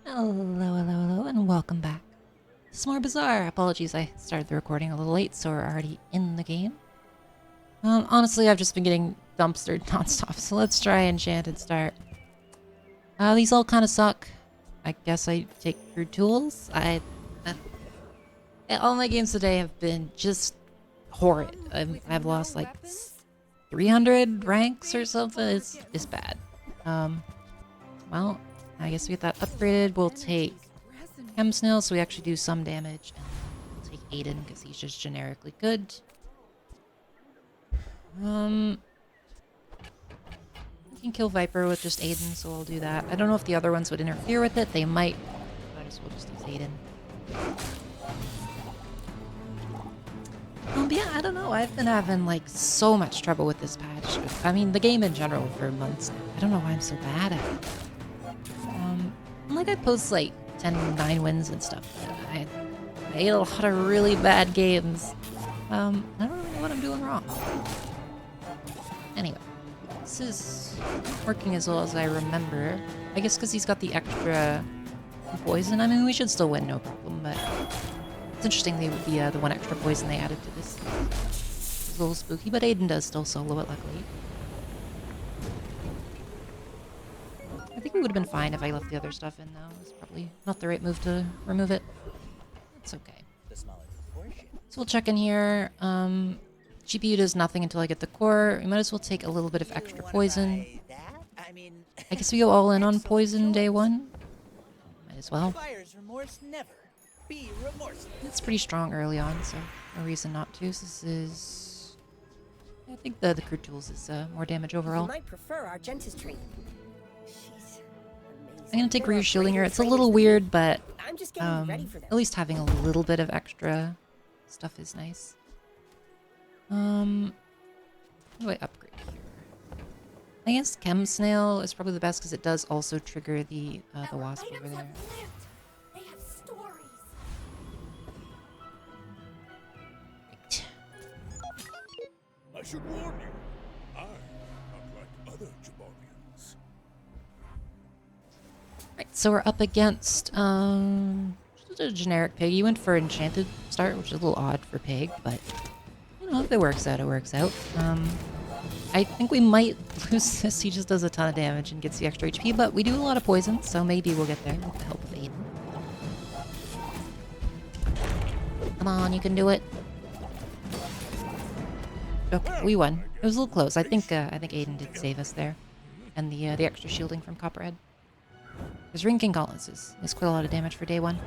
Hello, and welcome back. This is more Bazaar. Apologies, I started the recording a little late, so we're already in the game. Honestly, I've just been getting dumpstered nonstop, so let's try Enchanted Start. These all kind of suck. I guess I take your tools. All my games today have been just horrid. I've lost like 300 ranks or something. It's bad. Well, I guess we get that upgraded. We'll take Chem Snail, so we actually do some damage. And we'll take Aiden, because he's just generically good. We can kill Viper with just Aiden, so we'll do that. I don't know if the other ones would interfere with it. They might. Might as well just use Aiden. But yeah, I don't know. I've been having like so much trouble with this patch. I mean, the game in general for months now. I don't know why I'm so bad at it. Like I post like 10-9 wins and stuff. I ate a lot of really bad games. I don't really know what I'm doing wrong. Anyway, this is working as well as I remember. I guess because he's got the extra poison. I mean, we should still win, no problem, but it's interesting the one extra poison they added to this. It's a little spooky, but Aiden does still solo it, luckily. I think we would have been fine if I left the other stuff in, though. It's probably not the right move to remove it. It's okay. So we'll check in here. GPU does nothing until I get the core. We might as well take a little bit of extra poison. I guess we go all in on poison day one. Might as well. It's pretty strong early on, so no reason not to. So this is... I think the crude tools is more damage overall. You might prefer our dentistry. I'm gonna take rear shielding here. It's a little weird, but I'm just getting ready for at least having a little bit of extra stuff is nice. What do I upgrade here? I guess Chem Snail is probably the best because it does also trigger the wasp over there. They have stories. Right. I should warn you, I am like other Jabonians. Right, so we're up against just a generic pig. You went for Enchanted Start, which is a little odd for pig, but you know, if it works out, it works out. I think we might lose this. He just does a ton of damage and gets the extra HP, but we do a lot of poison, so maybe we'll get there with the help of Aiden. Come on, you can do it. Okay, we won. It was a little close. I think Aiden did save us there, and the extra shielding from Copperhead. His Ring King Gauntlets is quite a lot of damage for day one.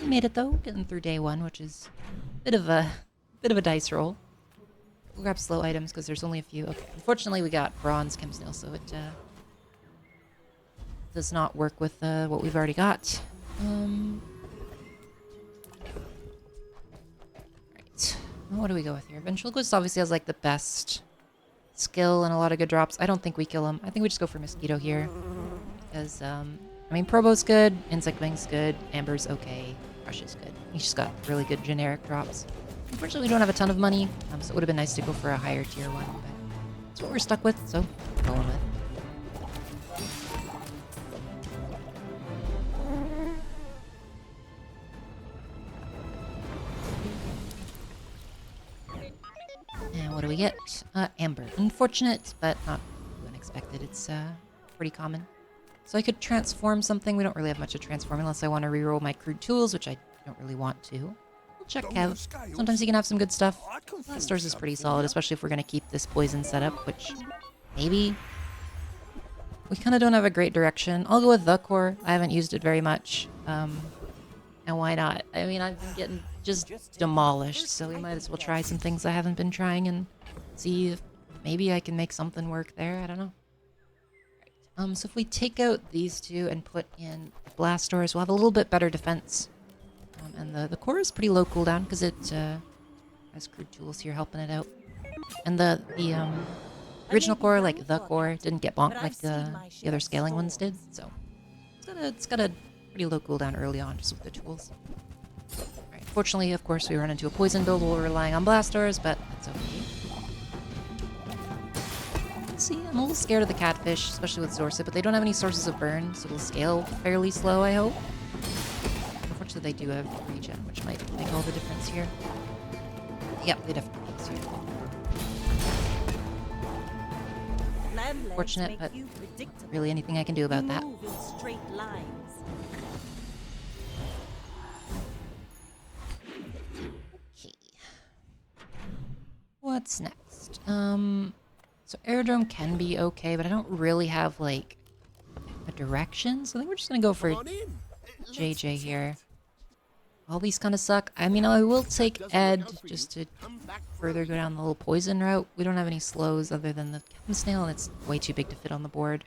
We made it though, getting through day one, which is a bit of a dice roll. We'll grab slow items because there's only a few. Okay, unfortunately we got bronze Chem Snail, so it does not work with what we've already got. Right, well, what do we go with here? Ventriloquist obviously has like the best skill and a lot of good drops. I don't think we kill him. I think we just go for Mosquito here. Because, I mean, Probo's good, Insect Wing's good, Amber's okay, Rush is good. He's just got really good generic drops. Unfortunately, we don't have a ton of money, so it would have been nice to go for a higher tier one, but that's what we're stuck with, so we're going with. And what do we get? Amber. Unfortunate, but not unexpected. It's pretty common. So I could transform something. We don't really have much to transform unless I want to reroll my crude tools, which I don't really want to. We'll check Kev. Sometimes he can have some good stuff. Stores is pretty solid, especially if we're going to keep this poison setup, which maybe... We kind of don't have a great direction. I'll go with the core. I haven't used it very much. And why not? I mean, I've been getting just demolished, so we might as well try some things I haven't been trying and see if maybe I can make something work there. I don't know. So if we take out these two and put in blast doors, we'll have a little bit better defense. And the core is pretty low cooldown because it has crude tools here helping it out. And the original core, like the core, didn't get bonked like the other scaling ones did. So it's got a pretty low cooldown early on just with the tools. Alright, fortunately, of course, we run into a poison build while we're relying on blast doors, but that's okay. see. I'm a little scared of the catfish, especially with Zorset, but they don't have any sources of burn, so it'll scale fairly slow, I hope. Unfortunately, they do have regen, which might make all the difference here. Yep, they definitely do here. Fortunate, but not really anything I can do about that. Move in straight lines. Okay. What's next? So aerodrome can be okay, but I don't really have, like, a direction, so I think we're just gonna go for Come on in. JJ here. All these kind of suck. I mean, I will take Ed just to further go down the little poison route. We don't have any slows other than the Captain Snail, and it's way too big to fit on the board.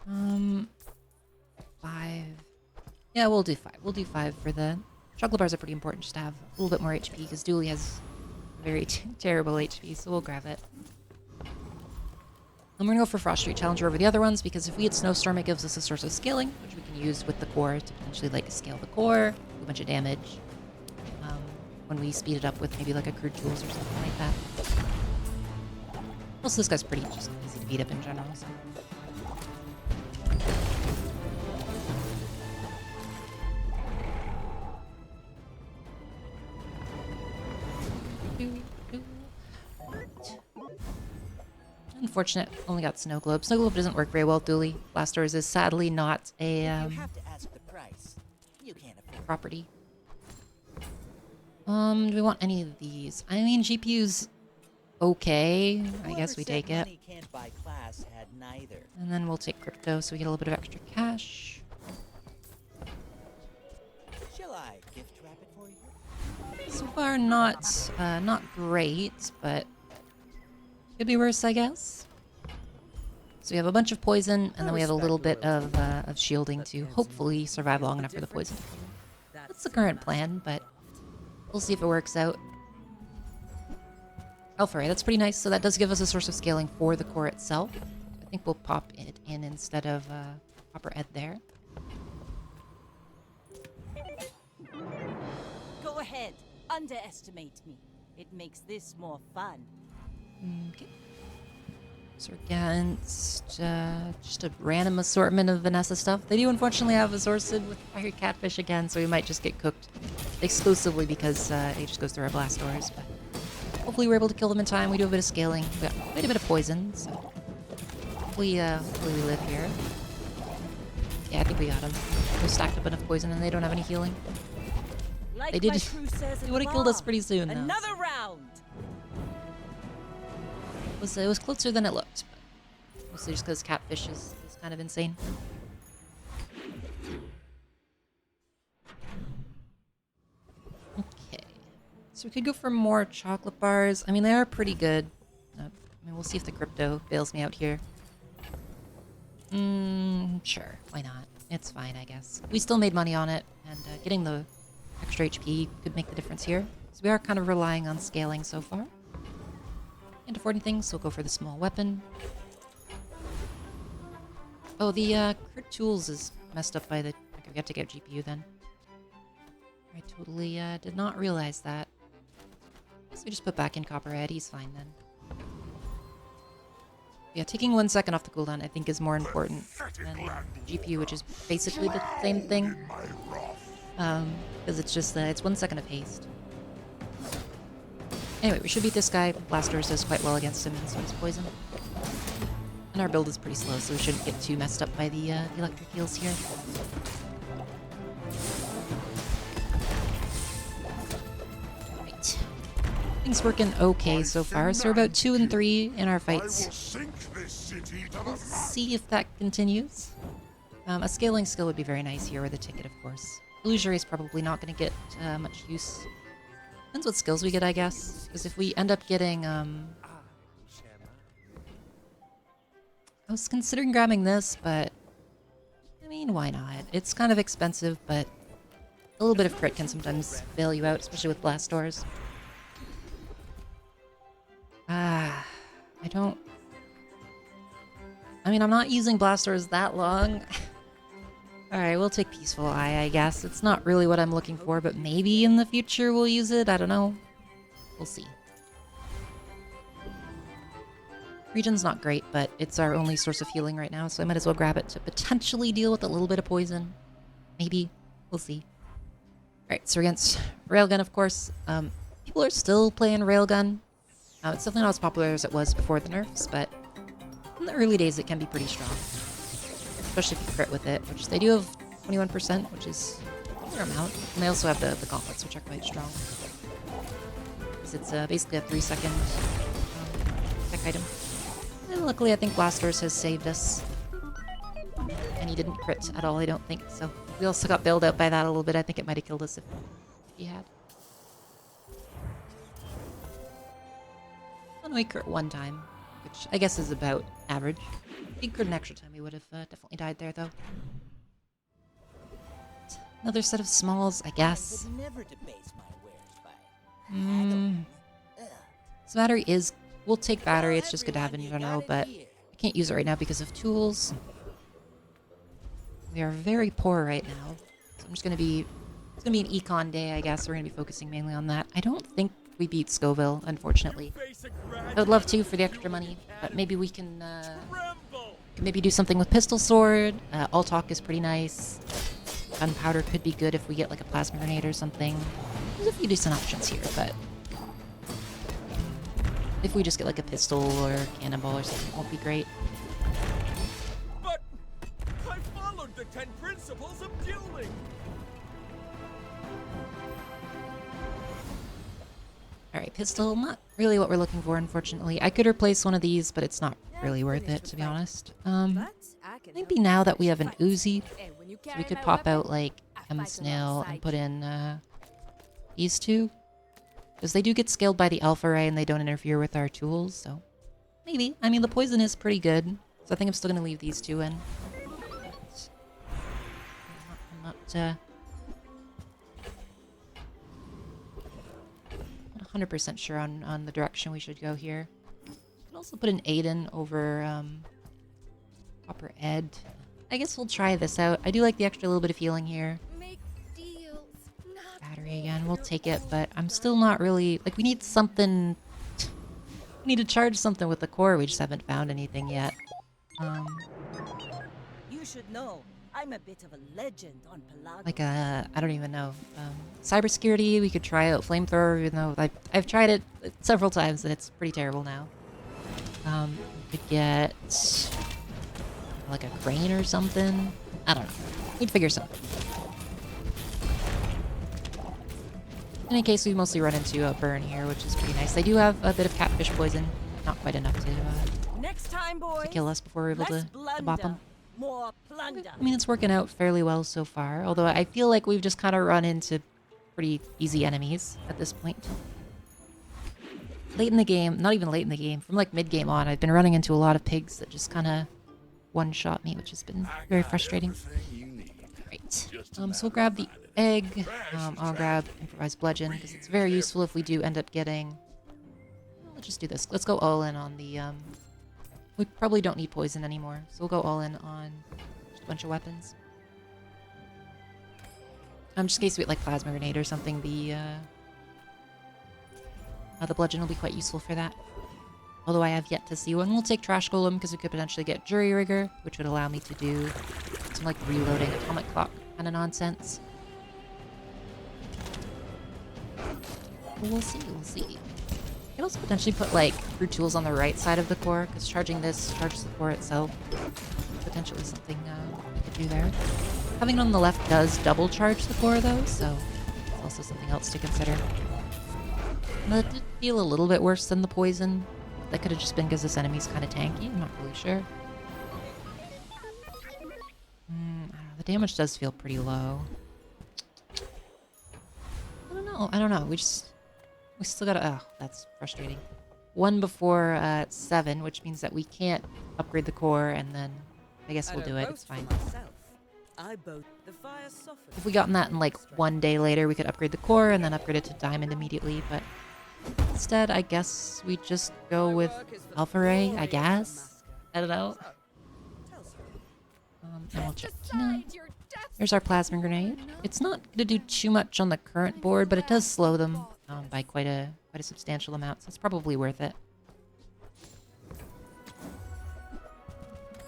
5. Yeah, we'll do 5. We'll do 5 for the... Chocolate bars are pretty important just to have a little bit more HP, because Dooley has very terrible HP, so we'll grab it. I'm gonna go for Frost Street Challenger over the other ones, because if we hit Snowstorm, it gives us a source of scaling, which we can use with the core to potentially, like, scale the core, do a bunch of damage. When we speed it up with maybe, like, a crude tools or something like that. Also, this guy's pretty just easy to beat up in general, so... Unfortunate, only got Snow Globe. Snow Globe doesn't work very well with Dooley. Blast Doors is sadly not a You have to ask the price. You can't afford property. Do we want any of these? I mean, GPU's okay. I guess we take it. Money can't buy class had neither. And then we'll take crypto so we get a little bit of extra cash. Shall I gift wrap it for you? So far, not great, but could be worse, I guess. So we have a bunch of poison, and then we have a little bit of shielding to hopefully survive long enough for the poison. That's the current plan, but we'll see if it works out. Alpha Ray, that's pretty nice. So that does give us a source of scaling for the core itself. I think we'll pop it in instead of Copper Ed there. Go ahead. Underestimate me. It makes this more fun. Okay. So we're against just a random assortment of Vanessa stuff. They do unfortunately have a Zorsid with Fire Catfish again, so we might just get cooked exclusively because it just goes through our blast doors. But hopefully we're able to kill them in time. We do have a bit of scaling. We got quite a bit of poison, so hopefully we live here. Yeah, I think we got them. We stacked up enough poison and they don't have any healing. Like They did. my crew says They at would the have killed us bar. pretty soon, though. Another round. It was closer than it looked, but mostly just because Catfish is kind of insane. Okay, so we could go for more chocolate bars. I mean, they are pretty good. I mean, we'll see if the crypto bails me out here. Sure, why not? It's fine, I guess. We still made money on it, and getting the extra HP could make the difference here. So we are kind of relying on scaling so far. Can't afford anything, so we'll go for the small weapon. Oh, the crit tools is messed up by the... Okay, we got to get GPU then. I totally did not realize that. So we just put back in Copperhead, he's fine then. Yeah, taking 1 second off the cooldown I think is more important than GPU, which is basically the same thing. Because it's just, it's 1 second of haste. Anyway, we should beat this guy. Blasters does quite well against him, and so does Poison. And our build is pretty slow, so we shouldn't get too messed up by the electric heals here. Right. Things working okay so far, so we're about 2 and 3 in our fights. We'll see if that continues. A scaling skill would be very nice here, or the ticket, of course. Illusory is probably not going to get much use. Depends what skills we get, I guess. Because if we end up getting, I was considering grabbing this, but... I mean, why not? It's kind of expensive, but... a little bit of crit can sometimes bail you out, especially with blast doors. I don't... I mean, I'm not using blast doors that long. Alright, we'll take Peaceful Eye, I guess. It's not really what I'm looking for, but maybe in the future we'll use it. I don't know. We'll see. Regen's not great, but it's our only source of healing right now, so I might as well grab it to potentially deal with a little bit of poison. Maybe. We'll see. Alright, so we're against Railgun, of course. People are still playing Railgun. It's definitely not as popular as it was before the nerfs, but in the early days it can be pretty strong. Especially if you crit with it, which they do have 21%, which is a fair amount. And they also have the gauntlets, which are quite strong. Because it's basically a 3-second tech item. And luckily I think Blasters has saved us. And he didn't crit at all, I don't think, so... We also got bailed out by that a little bit. I think it might have killed us if he had. And we crit one time, which I guess is about average. If he crit an extra time, we would have definitely died there, though. Another set of smalls, I guess. So battery is... We'll take battery, it's just good to have in general, but I can't use it right now because of tools. We are very poor right now, so I'm just gonna be... It's gonna be an econ day, I guess. We're gonna be focusing mainly on that. I don't think we beat Scoville, unfortunately. I would love to for the extra money, but maybe we can maybe do something with Pistol Sword. All Talk is pretty nice. Gunpowder could be good if we get like a Plasma Grenade or something. There's a few decent options here, but... If we just get like a pistol or a cannonball or something, it won't be great. The 10 principles of dueling. Alright, pistol, not really what we're looking for, unfortunately. I could replace one of these, but it's not really worth it, to be honest. Maybe now that we have an Uzi, so we could pop out, like, M-Snail and put in, these two. Because they do get scaled by the Alpha Ray and they don't interfere with our tools, so... Maybe. I mean, the poison is pretty good, so I think I'm still gonna leave these two in. Not 100% sure on the direction we should go here. Could also put an Aiden over Copper Ed. I guess we'll try this out. I do like the extra little bit of healing here. Battery again, we'll take it, but I'm still not really... Like, we need something... We need to charge something with the core. We just haven't found anything yet. You should know. I'm a bit of a legend on Pelago. Like I don't even know. Cybersecurity, we could try out Flamethrower, even though I've tried it several times and it's pretty terrible now. We could get like a crane or something. I don't know. We'd figure something. In any case, we mostly run into a burn here, which is pretty nice. They do have a bit of catfish poison. Not quite enough Next time, boys, to kill us before we're able to bop them. More plunder. I mean, it's working out fairly well so far, although I feel like we've just kind of run into pretty easy enemies at this point. Late in the game, not even late in the game, from like mid-game on, I've been running into a lot of pigs that just kind of one-shot me, which has been very frustrating. Right, so we'll grab the egg. I'll grab Improvised Bludgeon, because it's very useful if we do end up getting... Let's just do this. Let's go all in on the... We probably don't need poison anymore, so we'll go all in on just a bunch of weapons. Just in case we get like Plasma Grenade or something, the bludgeon will be quite useful for that. Although I have yet to see one. We'll take Trash Golem because we could potentially get Jury Rigger, which would allow me to do some like reloading Atomic Clock kind of nonsense. But we'll see, we'll see. I could also potentially put, like, Crude Tools on the right side of the core, because charging this charges the core itself. Potentially something we could do there. Having it on the left does double charge the core, though, so it's also something else to consider. That did feel a little bit worse than the poison. That could have just been because this enemy's kind of tanky, I'm not really sure. I don't know, the damage does feel pretty low. I don't know, we still gotta... Oh, that's frustrating. 1 before 7, which means that we can't upgrade the core, and then I guess we'll do it. It's fine. If we gotten that in like 1 day later, we could upgrade the core and then upgrade it to Diamond immediately, but instead, I guess we just go with Alpha Ray, I guess? I don't know. And we'll check. There's our Plasma Grenade. It's not going to do too much on the current board, but it does slow them by quite a substantial amount, so it's probably worth it.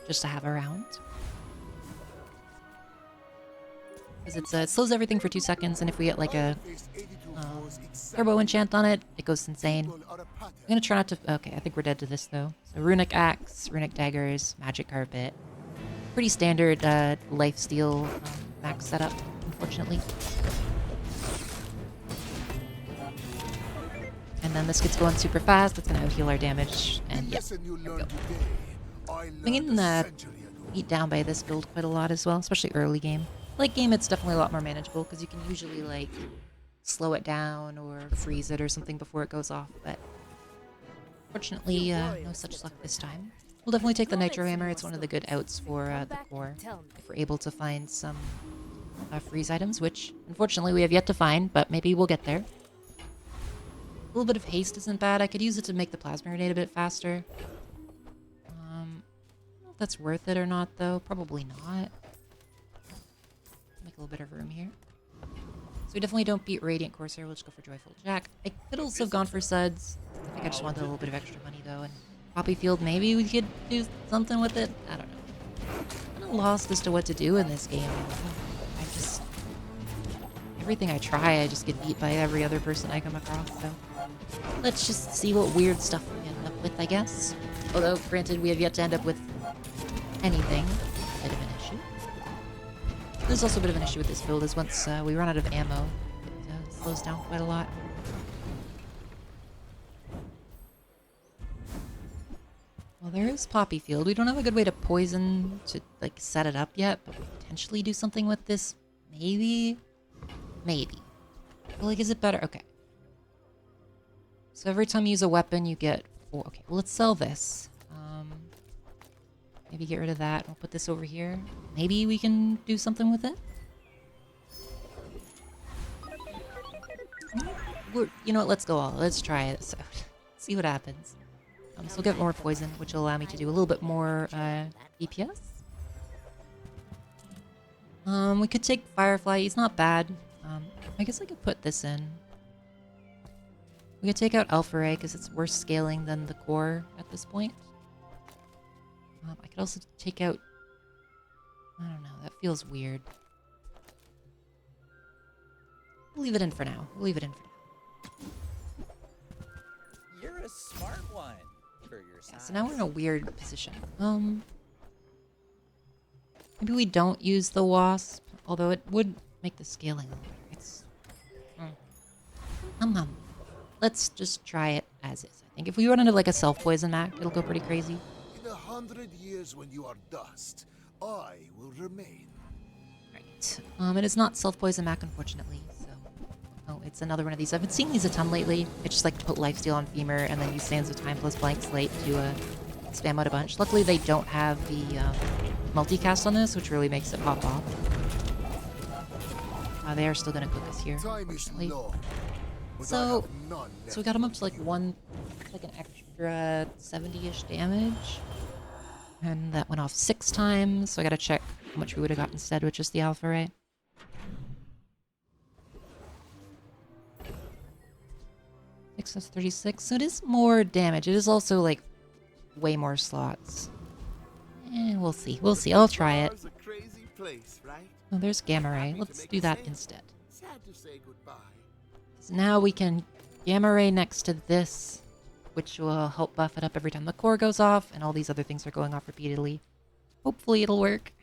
just to have around. Because it slows everything for 2 seconds, and if we get like a turbo enchant on it, it goes insane. I'm gonna try not to... Okay, I think we're dead to this though. So runic axe, runic daggers, magic carpet. Pretty standard lifesteal max setup, unfortunately. And then this gets going super fast. That's gonna heal our damage, and yeah, there we go. We can beat down by this build quite a lot as well, especially early game. Late game, it's definitely a lot more manageable because you can usually like slow it down or freeze it or something before it goes off. But fortunately, no such luck this time. We'll definitely take the Nitro Hammer. It's one of the good outs for the core if we're able to find some freeze items, which unfortunately we have yet to find, but maybe we'll get there. A little bit of haste isn't bad. I could use it to make the plasma grenade a bit faster. I don't know if that's worth it or not, though. Probably not. Make a little bit of room here. So we definitely don't beat Radiant Corsair. We'll just go for Joyful Jack. I could also have gone for Suds. I think I just wanted a little bit of extra money, though. And Poppy Field, maybe we could do something with it. I don't know. I'm kind of lost as to what to do in this game. I just... Everything I try, I just get beat by every other person I come across, so... Let's just see what weird stuff we end up with, I guess. Although, granted, we have yet to end up with anything. Bit of an issue. There's also a bit of an issue with this build, is once we run out of ammo, it slows down quite a lot. Well, there is Poppy Field. We don't have a good way to poison to, like, set it up yet, but we potentially do something with this. Maybe? Maybe. Well, like, is it better? Okay. So every time you use a weapon, you get 4. Okay, well, let's sell this. Maybe get rid of that. We'll put this over here. Maybe we can do something with it? You know what? Let's go all. Let's try this out. See what happens. So we'll get more poison, which will allow me to do a little bit more DPS. We could take Firefly. He's not bad. I guess I could put this in. We could take out Alpha Ray because it's worse scaling than the core at this point. I could also take out... I don't know. That feels weird. We'll leave it in for now. We'll leave it in for now. You're a smart one for your size. Yeah, so now we're in a weird position. Maybe we don't use the Wasp, although it would make the scaling a little better. It's... Let's just try it as is. I think if we run into like a self-poison map, it'll go pretty crazy. In 100 years when you are dust, I will remain. Right. It is not self-poison Mac, unfortunately, so... Oh, it's another one of these. I've been seeing these a ton lately. I just like to put Lifesteal on Femur and then use Sands of Time plus Blank Slate to spam out a bunch. Luckily, they don't have the multicast on this, which really makes it pop off. They are still going to cook us here, unfortunately. So we got him up to like an extra 70-ish damage. And that went off 6 times, so I gotta check how much we would have got instead with just the Alpha Ray. That's 36, so it is more damage. It is also like way more slots. We'll see. We'll see. I'll try it. Oh, there's Gamma Ray. Let's do that instead. So now we can Gamma Ray next to this, which will help buff it up every time the core goes off, and all these other things are going off repeatedly. Hopefully it'll work.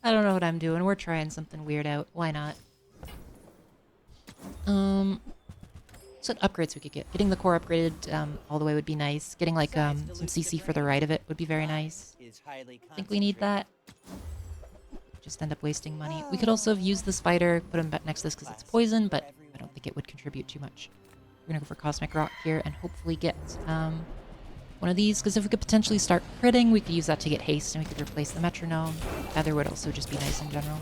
I don't know what I'm doing. We're trying something weird out. Why not? What upgrades we could get? Getting the core upgraded all the way would be nice. Getting like some CC for the right of it would be very nice. I think we need that. Just end up wasting money. We could also have used the spider, put him back next to this because it's poison, but I don't think it would contribute too much. We're gonna go for Cosmic Rock here and hopefully get one of these, because if we could potentially start critting, we could use that to get haste and we could replace the metronome. Feather would also just be nice in general.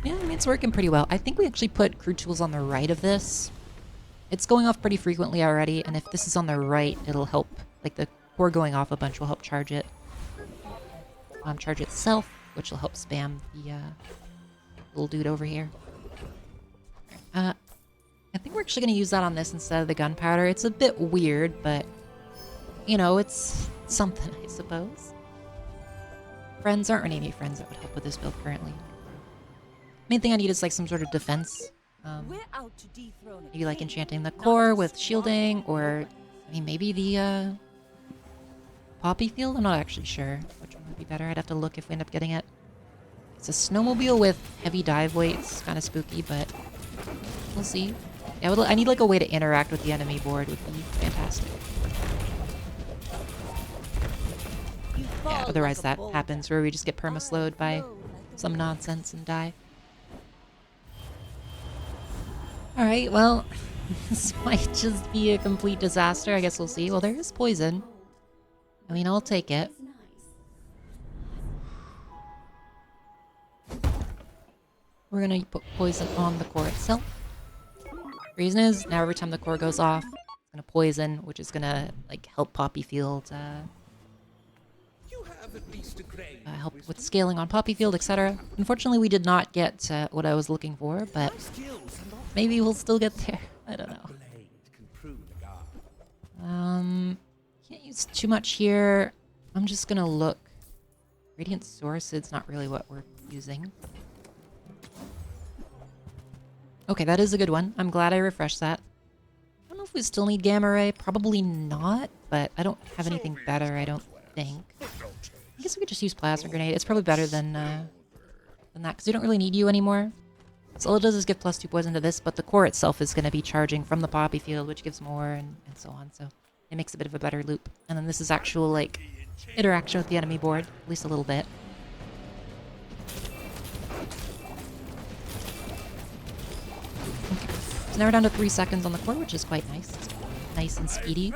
Yeah, I mean, it's working pretty well. I think we actually put Crude Tools on the right of this. It's going off pretty frequently already, and if this is on the right, it'll help, like the core going off a bunch will help charge it. Charge itself, which will help spam the little dude over here. I think we're actually going to use that on this instead of the gunpowder. It's a bit weird, but you know, it's something, I suppose. Friends aren't any friends that would help with this build currently. Main thing I need is like some sort of defense. We're out to dethrone a Maybe like king, enchanting the not core to with squander shielding, your or weapons. I mean maybe the poppy field? I'm not actually sure which one would be better. I'd have to look if we end up getting it. It's a snowmobile with heavy dive weight. It's kind of spooky, but we'll see. Yeah, I need like a way to interact with the enemy board would be fantastic. You fall Yeah, like otherwise a that boulder. happens where we just get I permaslowed by flow like a some river. nonsense and die. Alright, well, this might just be a complete disaster. I guess we'll see. Well, there is poison. I mean, I'll take it. We're gonna put poison on the core itself. Reason is, now every time the core goes off, it's gonna poison, which is gonna, like, help Poppy Field, You have at least a grain help of with wisdom. scaling on Poppy Field, etc. Unfortunately, we did not get what I was looking for, but My skills are not maybe we'll still get there. I don't know. blade can prune a guard. Can't use too much here. I'm just gonna look. Radiant Source is not really what we're using. Okay, that is a good one. I'm glad I refreshed that. I don't know if we still need Gamma Ray. Probably not, but I don't have anything better, I don't think. I guess we could just use Plasma Grenade. It's probably better than that, because we don't really need you anymore. So all it does is give +2 poison to this, but the core itself is going to be charging from the Poppy Field, which gives more, and so on. So it makes a bit of a better loop. And then this is actual, like, interaction with the enemy board, at least a little bit. Okay. So now we're down to 3 seconds on the core, which is quite nice. It's nice and speedy.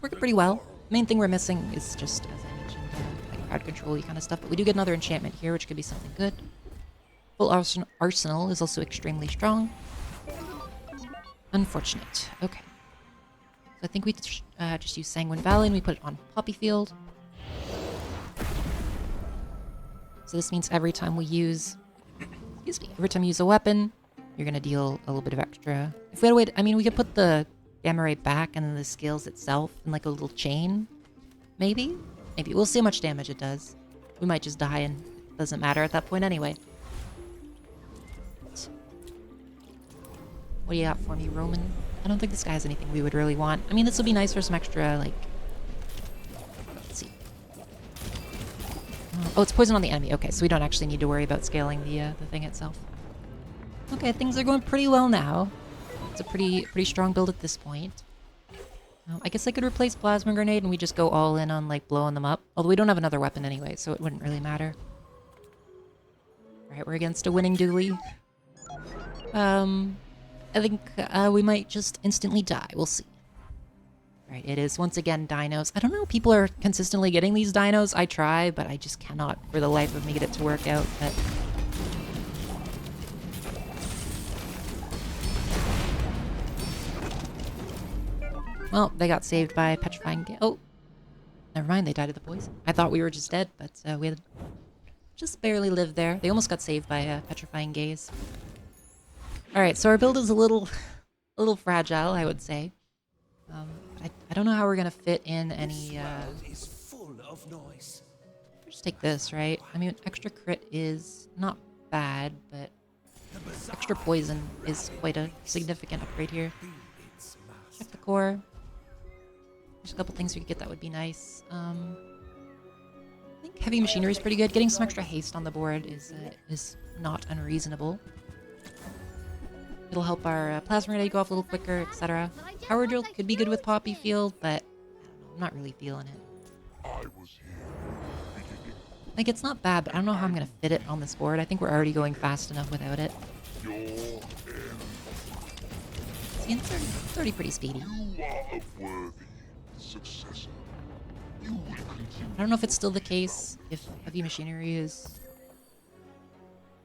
Working pretty well. Main thing we're missing is just, as I mentioned, like crowd control-y kind of stuff. But we do get another enchantment here, which could be something good. Full arsenal is also extremely strong. Unfortunate. Okay. So I think we just use Sanguine Valley and we put it on Poppy Field. So this means every time we use, excuse me, every time you use a weapon, you're gonna deal a little bit of extra. If we had a way to, I mean, we could put the Gamma Ray back and then the skills itself in like a little chain. Maybe? Maybe. We'll see how much damage it does. We might just die and it doesn't matter at that point anyway. What do you got for me, Roman? I don't think this guy has anything we would really want. I mean, this would be nice for some extra, like... Let's see. Oh, it's poison on the enemy. Okay, so we don't actually need to worry about scaling the thing itself. Okay, things are going pretty well now. It's a pretty strong build at this point. I guess I could replace Plasma Grenade and we just go all in on, like, blowing them up. Although we don't have another weapon anyway, so it wouldn't really matter. Alright, we're against a winning dually. I think we might just instantly die. We'll see. Alright, it is once again dinos. I don't know how people are consistently getting these dinos. I try, but I just cannot for the life of me get it to work out. But well, they got saved by petrifying. Oh, never mind. They died of the poison. I thought we were just dead, but we had just barely lived there. They almost got saved by petrifying gaze. All right, so our build is a little fragile, I would say. I don't know how we're gonna fit in any. Is full of noise. Just take this, right? I mean, extra crit is not bad, but The bazaar extra poison is quite a significant upgrade here. be its master. Check the core. There's a couple things we could get that would be nice. I think heavy machinery is pretty good. Getting some extra haste on the board is not unreasonable. It'll help our plasma grenade go off a little quicker, etc. Power drill could be good with Poppy Field, but I don't know, I'm not really feeling it. I was here. Like, it's not bad, but I don't know how I'm gonna fit it on this board. I think we're already going fast enough without it. Your end. See, it's already pretty speedy. You are a worthy successor. You will continue. I don't know if it's still the case, if heavy machinery is...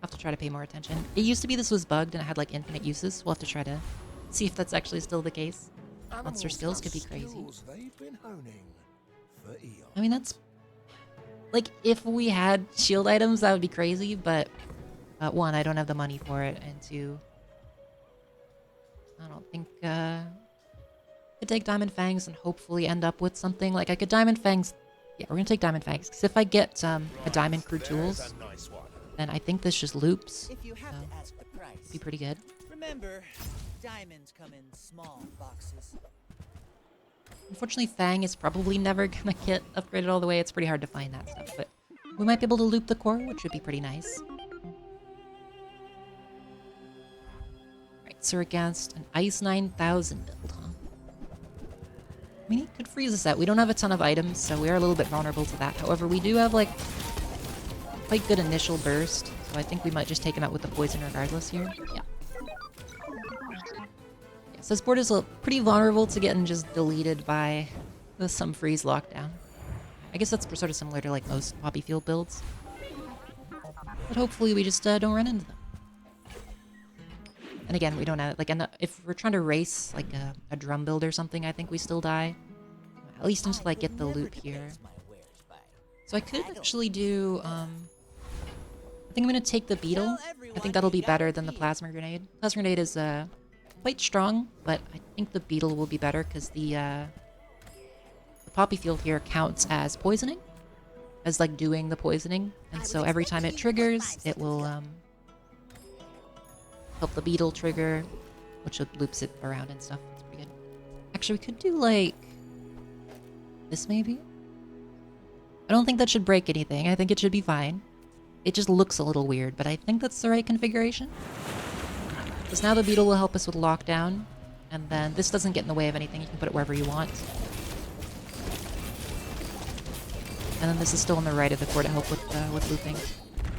I'll have to try to pay more attention. It used to be this was bugged and it had like infinite uses. We'll have to try to see if that's actually still the case. Monster skills could be crazy. Skills they've been honing for eons. I mean, that's... Like, if we had shield items, that would be crazy, but... one, I don't have the money for it, and two... I don't think, it'd could take Diamond Fangs and hopefully end up with something. Like, I could Diamond Fangs... Yeah, we're gonna take Diamond Fangs. Because if I get a Diamond Crude Tools, then I think this just loops. If you have So, to ask the price, it'd be pretty good. remember, diamonds come in small boxes. Unfortunately, Fang is probably never gonna get upgraded all the way. It's pretty hard to find that stuff, but we might be able to loop the core, which would be pretty nice. Right, so we're against an Ice 9000 build, huh? I mean, he could freeze us out. We don't have a ton of items, so we are a little bit vulnerable to that. However, we do have, like, quite good initial burst, so I think we might just take him out with the poison regardless here. Yeah. So this board is pretty vulnerable to getting just deleted by some freeze lockdown. I guess that's sort of similar to like most Poppy Field builds. But hopefully we just don't run into them. And again, we don't have, like, if we're trying to race like a drum build or something, I think we still die. At least until I get the loop here. So I could actually do, I think I'm going to take the beetle. I think that'll be better than the plasma grenade. Plasma grenade is, quite strong, but I think the beetle will be better because the poppy field here counts as poisoning, as like doing the poisoning, and so every time it triggers, it will help the beetle trigger, which loops it around and stuff. It's pretty good. Actually, we could do like this maybe. I don't think that should break anything. I think it should be fine. It just looks a little weird, but I think that's the right configuration. Because now the beetle will help us with lockdown, and then this doesn't get in the way of anything. You can put it wherever you want. And then this is still on the right of the core to help with looping.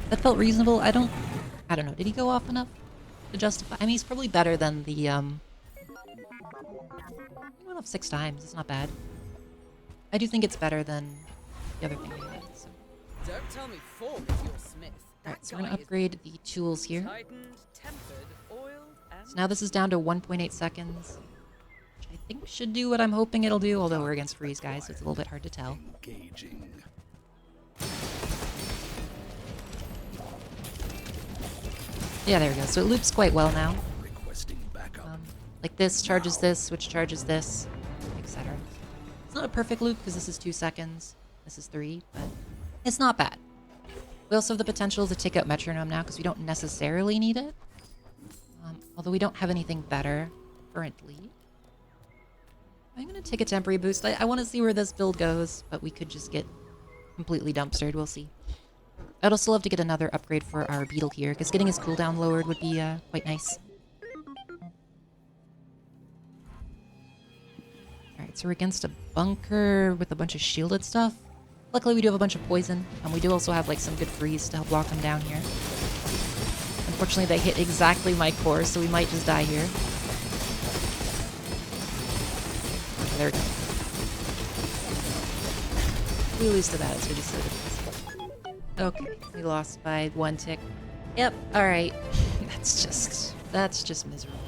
That felt reasonable. I don't know. Did he go off enough to justify? I mean, he's probably better than the, he went off 6 times. It's not bad. I do think it's better than the other thing we had, so. Don't tell me Fork is your smith. Alright, so we're gonna upgrade the tools here. Tightened, tempered, oiled, and So now this is down to 1.8 seconds, which I think should do what I'm hoping it'll do, although we're against freeze guys, so it's a little bit hard to tell. Engaging. Yeah, there we go. So it loops quite well now. Requesting backup. Like this charges this, which charges this, etc. It's not a perfect loop because this is 2 seconds, this is 3, but it's not bad. We also have the potential to take out metronome now because we don't necessarily need it. Although we don't have anything better currently. I'm going to take a temporary boost. I want to see where this build goes, but we could just get completely dumpstered. We'll see. I'd also love to get another upgrade for our beetle here, because getting his cooldown lowered would be quite nice. Alright, so we're against a bunker with a bunch of shielded stuff. Luckily we do have a bunch of poison, and we do also have like some good freeze to help lock them down here. Unfortunately they hit exactly my core, so we might just die here. There we go. If we lose to that, it's really so depressing. Okay, we lost by 1 tick. Yep, alright. That's just miserable.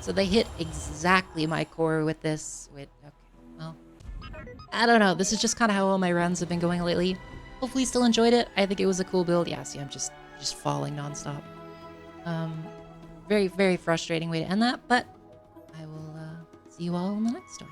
So they hit exactly my core with this. Okay, well, I don't know. This is just kind of how all my runs have been going lately. Hopefully you still enjoyed it. I think it was a cool build. Yeah, see, I'm just falling nonstop. Very, very frustrating way to end that, but I will see you all in the next one.